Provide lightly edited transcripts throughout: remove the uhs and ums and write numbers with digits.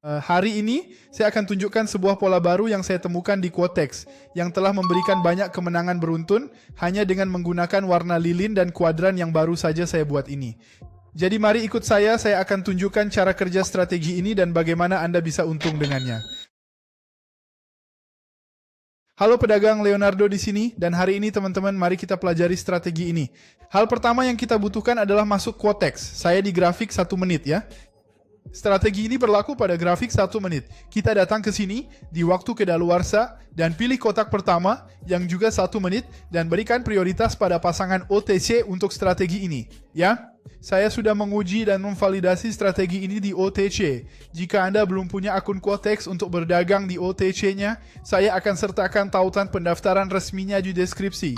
Hari ini, saya akan tunjukkan sebuah pola baru yang saya temukan di Quotex, yang telah memberikan banyak kemenangan beruntun hanya dengan menggunakan warna lilin dan kuadran yang baru saja saya buat ini. Jadi mari ikut saya akan tunjukkan cara kerja strategi ini dan bagaimana Anda bisa untung dengannya. Halo pedagang, Leonardo di sini, dan hari ini teman-teman mari kita pelajari strategi ini. Hal pertama yang kita butuhkan adalah masuk Quotex. Saya di grafik 1 menit ya. Strategi ini berlaku pada grafik 1 menit. Kita datang ke sini di waktu kedaluarsa dan pilih kotak pertama yang juga 1 menit dan berikan prioritas pada pasangan OTC untuk strategi ini. Ya, saya sudah menguji dan memvalidasi strategi ini di OTC. Jika Anda belum punya akun Quotex untuk berdagang di OTC-nya, saya akan sertakan tautan pendaftaran resminya di deskripsi.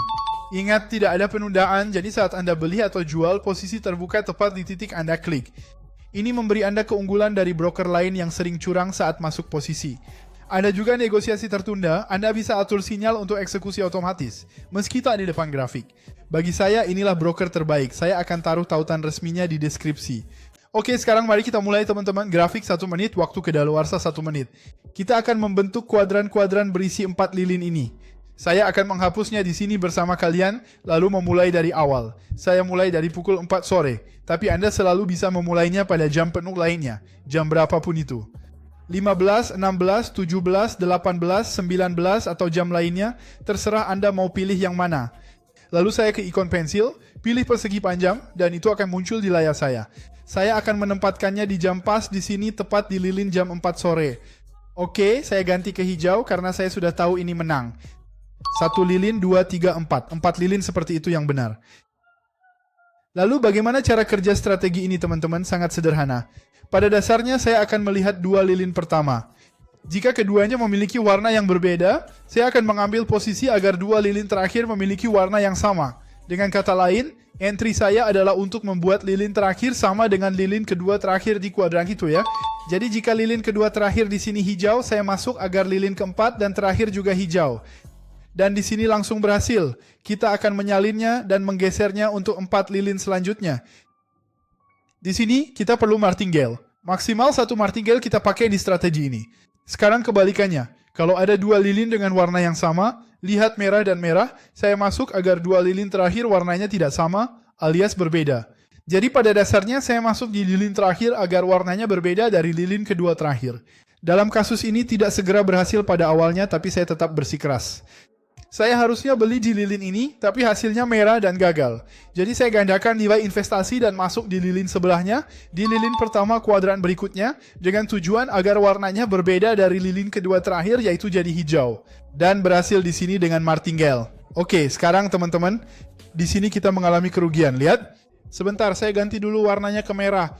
Ingat, tidak ada penundaan, jadi saat Anda beli atau jual, posisi terbuka tepat di titik Anda klik. Ini memberi Anda keunggulan dari broker lain yang sering curang saat masuk posisi. Ada juga negosiasi tertunda, Anda bisa atur sinyal untuk eksekusi otomatis, meski tak di depan grafik. Bagi saya, inilah broker terbaik. Saya akan taruh tautan resminya di deskripsi. Oke, sekarang mari kita mulai teman-teman. Grafik 1 menit, waktu kedaluarsa 1 menit. Kita akan membentuk kuadran-kuadran berisi 4 lilin ini. Saya akan menghapusnya di sini bersama kalian, lalu memulai dari awal. Saya mulai dari pukul 4 sore, tapi Anda selalu bisa memulainya pada jam penuh lainnya, jam berapapun itu. 15, 16, 17, 18, 19 atau jam lainnya, terserah Anda mau pilih yang mana. Lalu saya ke ikon pensil, pilih persegi panjang, dan itu akan muncul di layar saya. Saya akan menempatkannya di jam pas di sini tepat di lilin jam 4 sore. Oke, saya ganti ke hijau karena saya sudah tahu ini menang. 1 lilin, 2, 3, 4. 4 lilin seperti itu yang benar. Lalu bagaimana cara kerja strategi ini teman-teman? Sangat sederhana. Pada dasarnya saya akan melihat 2 lilin pertama. Jika keduanya memiliki warna yang berbeda, saya akan mengambil posisi agar 2 lilin terakhir memiliki warna yang sama. Dengan kata lain, entry saya adalah untuk membuat lilin terakhir sama dengan lilin kedua terakhir di kuadran itu ya. Jadi jika lilin kedua terakhir di sini hijau, saya masuk agar lilin keempat dan terakhir juga hijau. Dan di sini langsung berhasil. Kita akan menyalinnya dan menggesernya untuk 4 lilin selanjutnya. Di sini kita perlu martingale. Maksimal 1 martingale kita pakai di strategi ini. Sekarang kebalikannya. Kalau ada 2 lilin dengan warna yang sama, lihat merah dan merah, saya masuk agar 2 lilin terakhir warnanya tidak sama, alias berbeda. Jadi pada dasarnya saya masuk di lilin terakhir agar warnanya berbeda dari lilin kedua terakhir. Dalam kasus ini tidak segera berhasil pada awalnya, tapi saya tetap bersikeras. Saya harusnya beli di lilin ini, tapi hasilnya merah dan gagal. Jadi saya gandakan nilai investasi dan masuk di lilin sebelahnya, di lilin pertama kuadran berikutnya, dengan tujuan agar warnanya berbeda dari lilin kedua terakhir, yaitu jadi hijau. Dan berhasil di sini dengan martingale. Oke, sekarang teman-teman, di sini kita mengalami kerugian. Lihat, sebentar saya ganti dulu warnanya ke merah.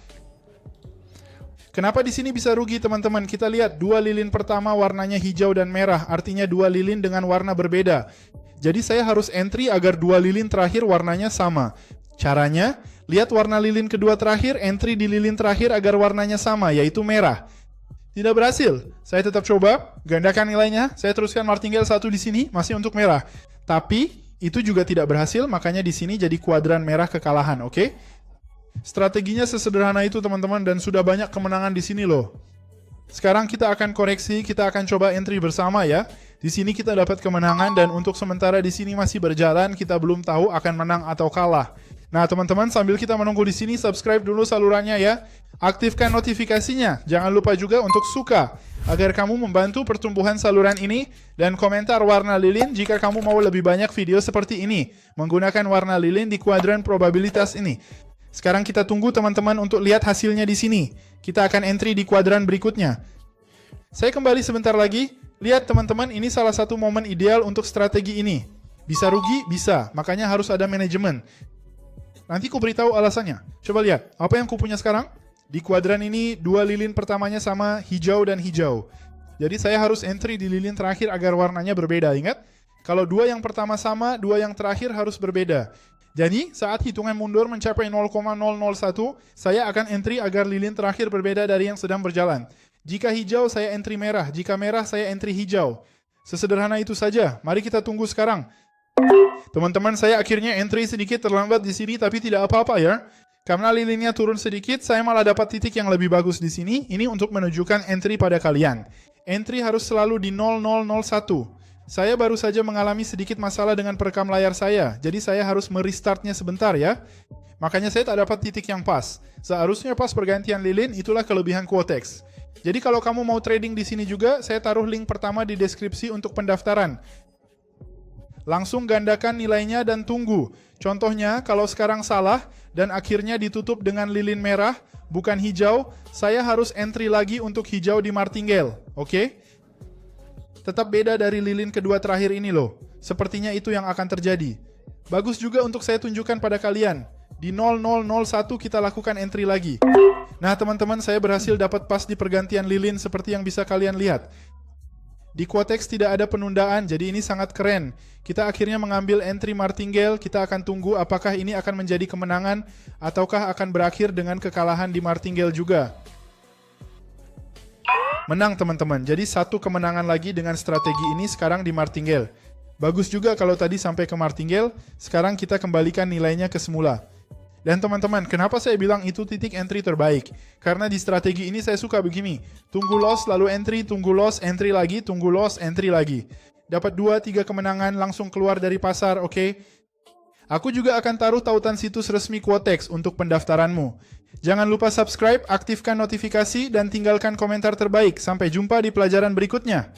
Kenapa di sini bisa rugi teman-teman? Kita lihat 2 lilin pertama warnanya hijau dan merah, artinya 2 lilin dengan warna berbeda. Jadi saya harus entry agar 2 lilin terakhir warnanya sama. Caranya, lihat warna lilin kedua terakhir, entry di lilin terakhir agar warnanya sama, yaitu merah. Tidak berhasil. Saya tetap coba, gandakan nilainya, saya teruskan martingale 1 di sini, masih untuk merah. Tapi, itu juga tidak berhasil, makanya di sini jadi kuadran merah kekalahan, oke? Strateginya sesederhana itu teman-teman dan sudah banyak kemenangan di sini loh. Sekarang kita akan koreksi, kita akan coba entry bersama ya. Di sini kita dapat kemenangan dan untuk sementara di sini masih berjalan, kita belum tahu akan menang atau kalah. Nah teman-teman, sambil kita menunggu di sini, subscribe dulu salurannya ya. Aktifkan notifikasinya. Jangan lupa juga untuk suka agar kamu membantu pertumbuhan saluran ini dan komentar warna lilin jika kamu mau lebih banyak video seperti ini menggunakan warna lilin di kuadran probabilitas ini. Sekarang kita tunggu teman-teman untuk lihat hasilnya di sini. Kita akan entry di kuadran berikutnya. Saya kembali sebentar lagi. Lihat teman-teman, ini salah satu momen ideal untuk strategi ini. Bisa rugi? Bisa. Makanya harus ada manajemen. Nanti ku beritahu alasannya. Coba lihat, apa yang ku punya sekarang? Di kuadran ini, 2 lilin pertamanya sama hijau dan hijau. Jadi saya harus entry di lilin terakhir agar warnanya berbeda. Ingat? Kalau 2 yang pertama sama, 2 yang terakhir harus berbeda. Jadi, saat hitungan mundur mencapai 0,001, saya akan entry agar lilin terakhir berbeda dari yang sedang berjalan. Jika hijau, saya entry merah. Jika merah, saya entry hijau. Sesederhana itu saja. Mari kita tunggu sekarang. Teman-teman, saya akhirnya entry sedikit terlambat di sini, tapi tidak apa-apa ya. Karena lilinnya turun sedikit, saya malah dapat titik yang lebih bagus di sini. Ini untuk menunjukkan entry pada kalian. Entry harus selalu di 0001. Saya baru saja mengalami sedikit masalah dengan perekam layar saya, jadi saya harus merestartnya sebentar ya. Makanya saya tak dapat titik yang pas. Seharusnya pas pergantian lilin, itulah kelebihan Quotex. Jadi kalau kamu mau trading di sini juga, saya taruh link pertama di deskripsi untuk pendaftaran. Langsung gandakan nilainya dan tunggu. Contohnya, kalau sekarang salah dan akhirnya ditutup dengan lilin merah, bukan hijau, saya harus entry lagi untuk hijau di martingale, oke? Tetap beda dari lilin kedua terakhir ini loh. Sepertinya itu yang akan terjadi. Bagus juga untuk saya tunjukkan pada kalian. Di 0001 kita lakukan entry lagi. Nah teman-teman, saya berhasil dapat pas di pergantian lilin seperti yang bisa kalian lihat. Di Quotex tidak ada penundaan, jadi ini sangat keren. Kita akhirnya mengambil entry martingale, kita akan tunggu apakah ini akan menjadi kemenangan ataukah akan berakhir dengan kekalahan di martingale juga. Menang teman-teman, jadi satu kemenangan lagi dengan strategi ini sekarang di martingale. Bagus juga kalau tadi sampai ke martingale, sekarang kita kembalikan nilainya ke semula. Dan teman-teman, kenapa saya bilang itu titik entry terbaik? Karena di strategi ini saya suka begini, tunggu loss lalu entry, tunggu loss, entry lagi, tunggu loss, entry lagi. Dapat 2-3 kemenangan langsung keluar dari pasar, oke? Aku juga akan taruh tautan situs resmi Quotex untuk pendaftaranmu. Jangan lupa subscribe, aktifkan notifikasi, dan tinggalkan komentar terbaik. Sampai jumpa di pelajaran berikutnya.